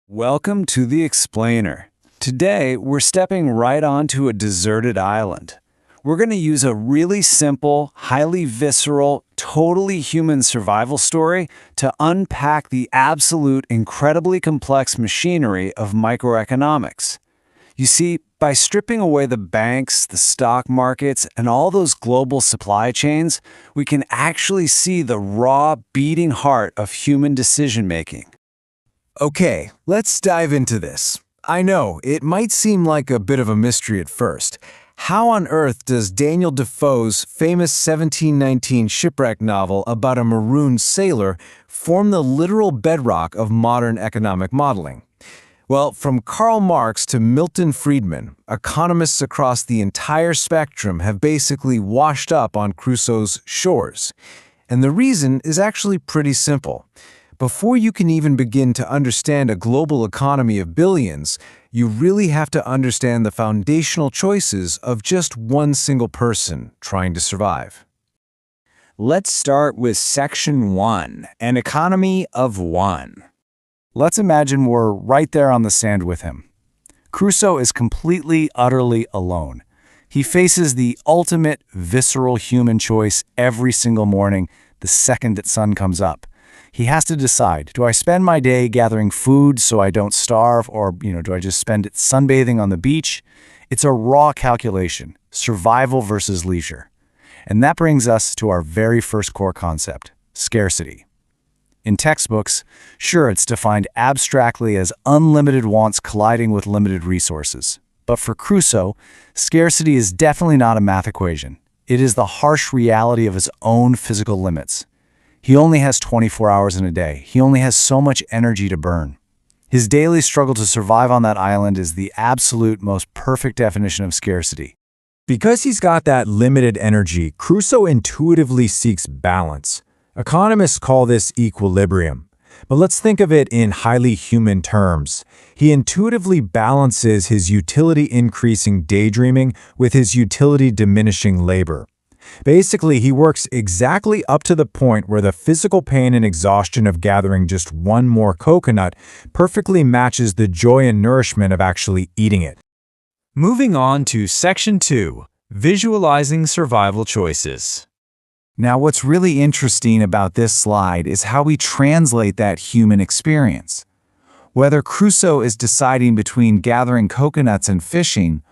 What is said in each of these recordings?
Welcome to the Explainer. Today, we're stepping right onto a deserted island. We're going to use a really simple, highly visceral, totally human survival story to unpack the absolute, incredibly complex machinery of microeconomics. You see, by stripping away the banks, the stock markets, and all those global supply chains, we can actually see the raw, beating heart of human decision-making. Okay, let's dive into this. I know, it might seem like a bit of a mystery at first. How on earth does Daniel Defoe's famous 1719 shipwreck novel about a marooned sailor form the literal bedrock of modern economic modeling? Well, from Karl Marx to Milton Friedman, economists across the entire spectrum have basically washed up on Crusoe's shores. And the reason is actually pretty simple. Before you can even begin to understand a global economy of billions, you really have to understand the foundational choices of just one single person trying to survive. Let's start with Section 1, an economy of one. Let's imagine we're right there on the sand with him. Crusoe is completely, utterly alone. He faces the ultimate visceral human choice every single morning the second that sun comes up. He has to decide, do I spend my day gathering food so I don't starve, or do I just spend it sunbathing on the beach? It's a raw calculation, survival versus leisure. And that brings us to our very first core concept, scarcity. In textbooks, sure, it's defined abstractly as unlimited wants colliding with limited resources. But for Crusoe, scarcity is definitely not a math equation. It is the harsh reality of his own physical limits. He only has 24 hours in a day. He only has so much energy to burn. His daily struggle to survive on that island is the absolute most perfect definition of scarcity. Because he's got that limited energy, Crusoe intuitively seeks balance. Economists call this equilibrium. But let's think of it in highly human terms. He intuitively balances his utility-increasing daydreaming with his utility-diminishing labor. Basically, he works exactly up to the point where the physical pain and exhaustion of gathering just one more coconut perfectly matches the joy and nourishment of actually eating it. Moving on to Section 2, Visualizing Survival Choices. Now, what's really interesting about this slide is how we translate that human experience. Whether Crusoe is deciding between gathering coconuts and fishing,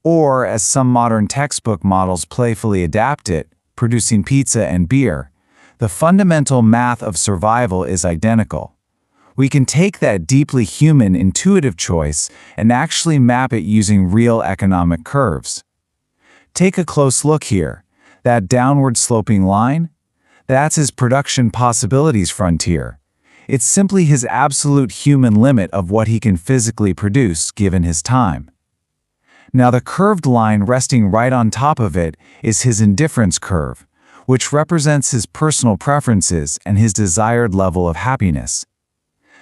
or, as some modern textbook models playfully adapt it, producing pizza and beer, the fundamental math of survival is identical. We can take that deeply human, intuitive choice and actually map it using real economic curves. Take a close look here. That downward sloping line? That's his production possibilities frontier. It's simply his absolute human limit of what he can physically produce given his time. Now, the curved line resting right on top of it is his indifference curve, which represents his personal preferences and his desired level of happiness.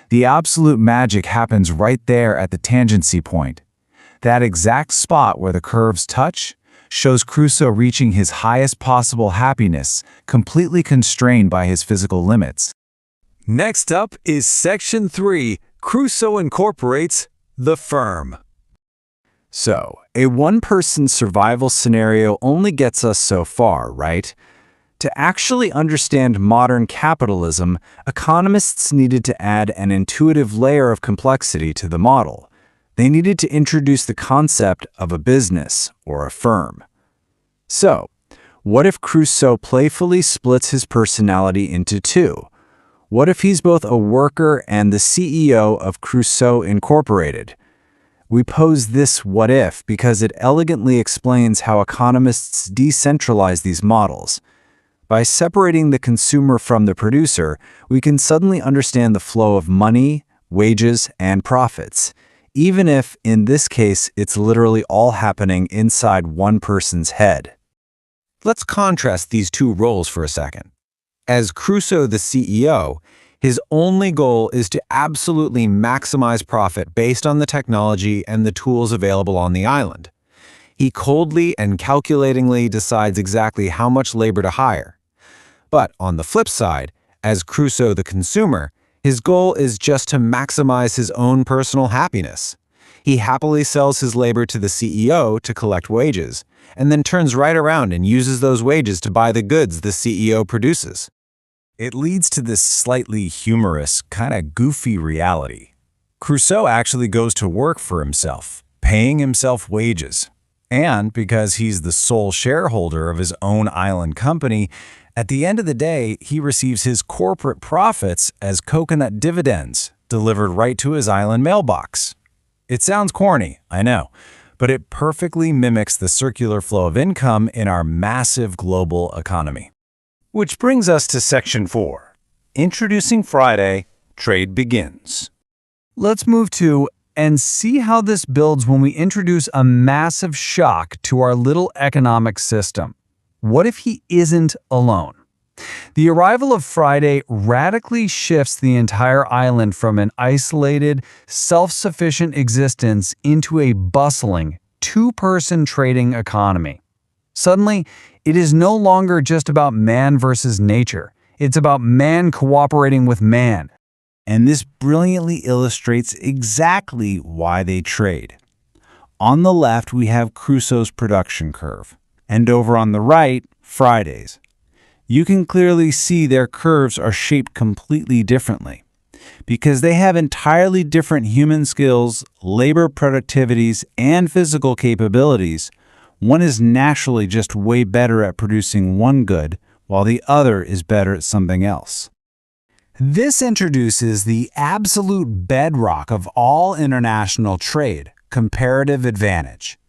The absolute magic happens right there at the tangency point. That exact spot where the curves touch shows Crusoe reaching his highest possible happiness, completely constrained by his physical limits. Next up is Section 3, Crusoe incorporates the firm. So, a one-person survival scenario only gets us so far, right? To actually understand modern capitalism, economists needed to add an intuitive layer of complexity to the model. They needed to introduce the concept of a business or a firm. So, what if Crusoe playfully splits his personality into two? What if he's both a worker and the CEO of Crusoe Incorporated? We pose this what if because it elegantly explains how economists decentralize these models. By separating the consumer from the producer, we can suddenly understand the flow of money, wages, and profits, even if, in this case, it's literally all happening inside one person's head. Let's contrast these two roles for a second. As Crusoe the CEO, his only goal is to absolutely maximize profit based on the technology and the tools available on the island. He coldly and calculatingly decides exactly how much labor to hire. But on the flip side, as Crusoe the consumer, His goal is just to maximize his own personal happiness. He happily sells his labor to the CEO to collect wages, and then turns right around and uses those wages to buy the goods the CEO produces. It leads to this slightly humorous, kind of goofy reality. Crusoe actually goes to work for himself, paying himself wages. And because he's the sole shareholder of his own island company, at the end of the day, he receives his corporate profits as coconut dividends delivered right to his island mailbox. It sounds corny, I know, but it perfectly mimics the circular flow of income in our massive global economy. Which brings us to Section 4. Introducing Friday, Trade Begins. Let's move to and see how this builds when we introduce a massive shock to our little economic system. What if he isn't alone? The arrival of Friday radically shifts the entire island from an isolated, self-sufficient existence into a bustling, two-person trading economy. Suddenly, it is no longer just about man versus nature. It's about man cooperating with man. And this brilliantly illustrates exactly why they trade. On the left, we have Crusoe's production curve, and over on the right, Friday's. You can clearly see their curves are shaped completely differently, because they have entirely different human skills, labor productivities, and physical capabilities. One is naturally just way better at producing one good, while the other is better at something else. This introduces the absolute bedrock of all international trade, comparative advantage.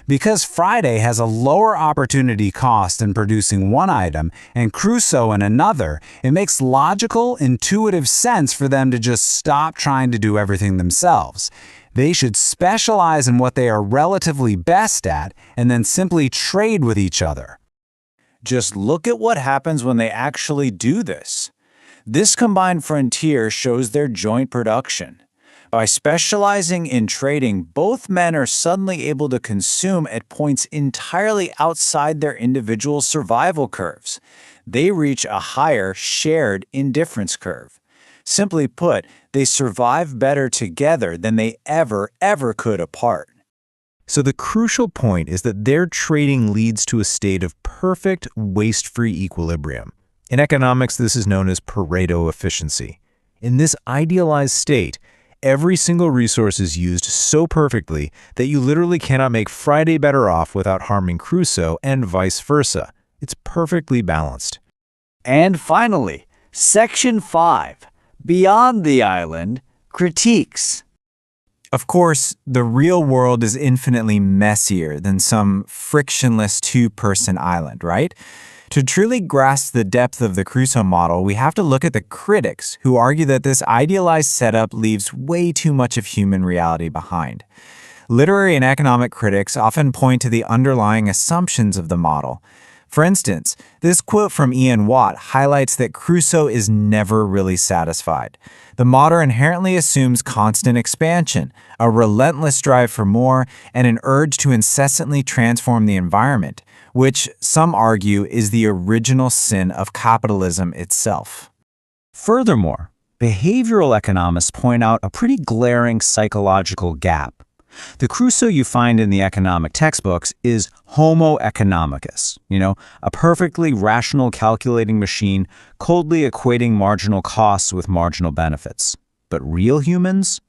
Because Friday has a lower opportunity cost in producing one item and Crusoe in another, it makes logical, intuitive sense for them to just stop trying to do everything themselves. They should specialize in what they are relatively best at and then simply trade with each other. Just look at what happens when they actually do this. This combined frontier shows their joint production. By specializing in trading, both men are suddenly able to consume at points entirely outside their individual survival curves. They reach a higher shared indifference curve. Simply put, they survive better together than they ever could apart. So the crucial point is that their trading leads to a state of perfect, waste-free equilibrium. In economics, this is known as Pareto efficiency. In this idealized state, every single resource is used so perfectly that you literally cannot make Friday better off without harming Crusoe and vice versa. It's perfectly balanced. And finally, Section 5, Beyond the Island, Critiques. Of course, the real world is infinitely messier than some frictionless two-person island, right? To truly grasp the depth of the Crusoe model, we have to look at the critics who argue that this idealized setup leaves way too much of human reality behind. Literary and economic critics often point to the underlying assumptions of the model. For instance, this quote from Ian Watt highlights that Crusoe is never really satisfied. The model inherently assumes constant expansion, a relentless drive for more, and an urge to incessantly transform the environment, which some argue is the original sin of capitalism itself. Furthermore, behavioral economists point out a pretty glaring psychological gap. The Crusoe you find in the economic textbooks is Homo economicus, a perfectly rational calculating machine coldly equating marginal costs with marginal benefits. But real humans?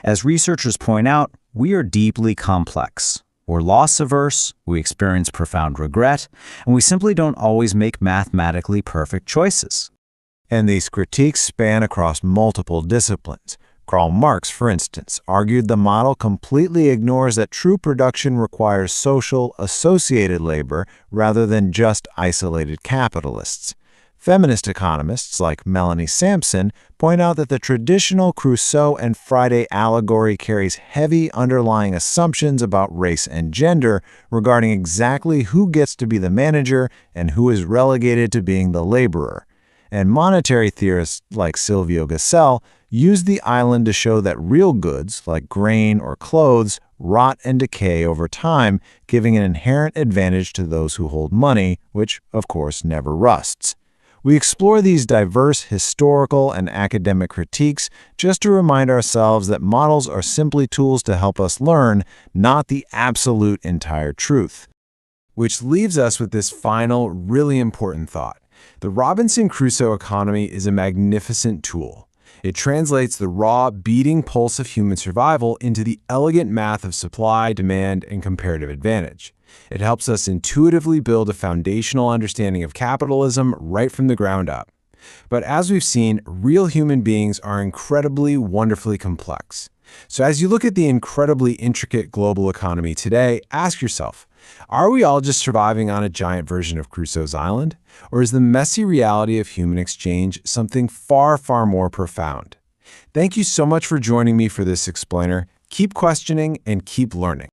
As researchers point out, we are deeply complex. We're loss-averse, we experience profound regret, and we simply don't always make mathematically perfect choices. And these critiques span across multiple disciplines. Karl Marx, for instance, argued the model completely ignores that true production requires social, associated labor rather than just isolated capitalists. Feminist economists like Melanie Sampson point out that the traditional Crusoe and Friday allegory carries heavy underlying assumptions about race and gender regarding exactly who gets to be the manager and who is relegated to being the laborer. And monetary theorists like Silvio Gesell use the island to show that real goods, like grain or clothes, rot and decay over time, giving an inherent advantage to those who hold money, which, of course, never rusts. We explore these diverse historical and academic critiques just to remind ourselves that models are simply tools to help us learn, not the absolute entire truth. Which leaves us with this final, really important thought. The Robinson Crusoe economy is a magnificent tool. It translates the raw, beating pulse of human survival into the elegant math of supply, demand, and comparative advantage. It helps us intuitively build a foundational understanding of capitalism right from the ground up. But as we've seen, real human beings are incredibly, wonderfully complex. So as you look at the incredibly intricate global economy today, ask yourself, are we all just surviving on a giant version of Crusoe's Island? Or is the messy reality of human exchange something far, far more profound? Thank you so much for joining me for this explainer. Keep questioning and keep learning.